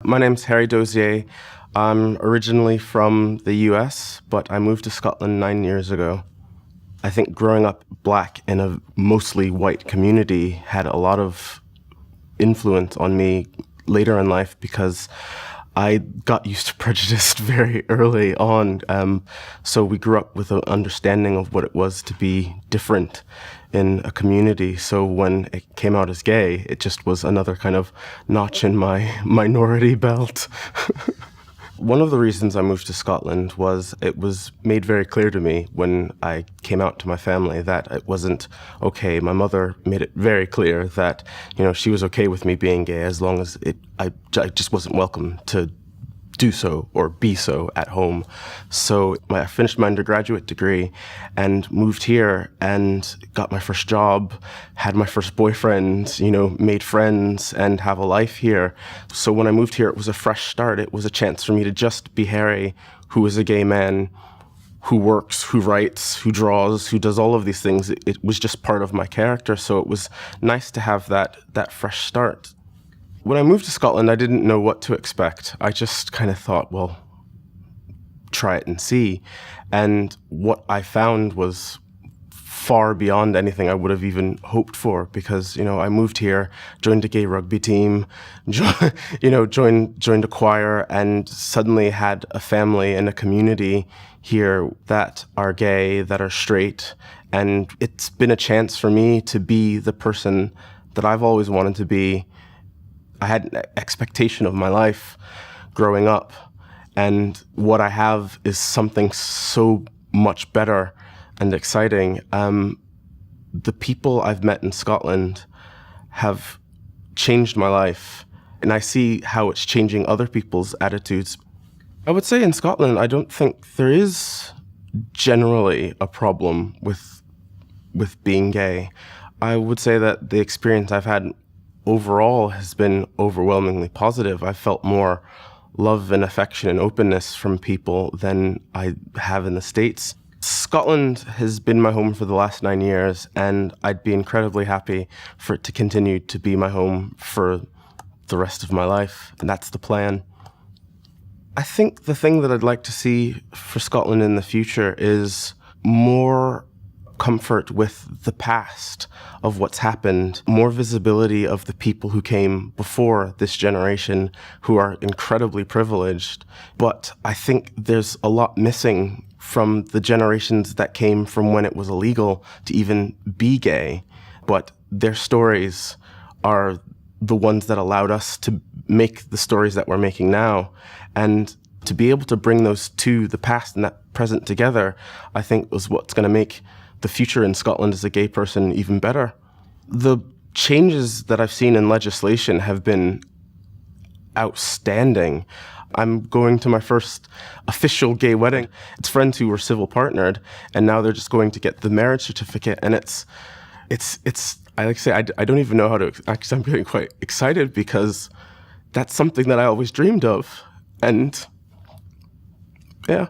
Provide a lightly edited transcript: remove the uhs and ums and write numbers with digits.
My name's Harry Dozier. I'm originally from the US, but I moved to Scotland 9 years ago. I think growing up black in a mostly white community had a lot of influence on me later in life because I got used to prejudice very early on. So we grew up with an understanding of what it was to be different in a community. So when it came out as gay, it just was another kind of notch in my minority belt. One of the reasons I moved to Scotland was it was made very clear to me when I came out to my family that it wasn't okay. My mother made it very clear that, she was okay with me being gay as long as I just wasn't welcome to do so or be so at home. So I finished my undergraduate degree and moved here and got my first job, had my first boyfriend, made friends and have a life here. So when I moved here, it was a fresh start. It was a chance for me to just be Harry, who is a gay man, who works, who writes, who draws, who does all of these things. It was just part of my character. So it was nice to have that fresh start. When I moved to Scotland, I didn't know what to expect. I just kind of thought, well, try it and see. And what I found was far beyond anything I would have even hoped for because, I moved here, joined a gay rugby team, joined a choir, and suddenly had a family and a community here that are gay, that are straight. And it's been a chance for me to be the person that I've always wanted to be. I had an expectation of my life growing up, and what I have is something so much better and exciting. The people I've met in Scotland have changed my life, and I see how it's changing other people's attitudes. I would say in Scotland, I don't think there is generally a problem with being gay. I would say that the experience I've had overall has been overwhelmingly positive. I've felt more love and affection and openness from people than I have in the States. Scotland has been my home for the last 9 years, and I'd be incredibly happy for it to continue to be my home for the rest of my life, and that's the plan. I think the thing that I'd like to see for Scotland in the future is more comfort with the past of what's happened, more visibility of the people who came before this generation who are incredibly privileged. But I think there's a lot missing from the generations that came from when it was illegal to even be gay. But their stories are the ones that allowed us to make the stories that we're making now. And to be able to bring those two, the past and that present together, I think was what's going to make the future in Scotland as a gay person even better. The changes that I've seen in legislation have been outstanding. I'm going to my first official gay wedding. It's friends who were civil partnered, and now they're just going to get the marriage certificate. And it's I like to say, I don't even know how to, actually I'm getting quite excited because that's something that I always dreamed of. And yeah.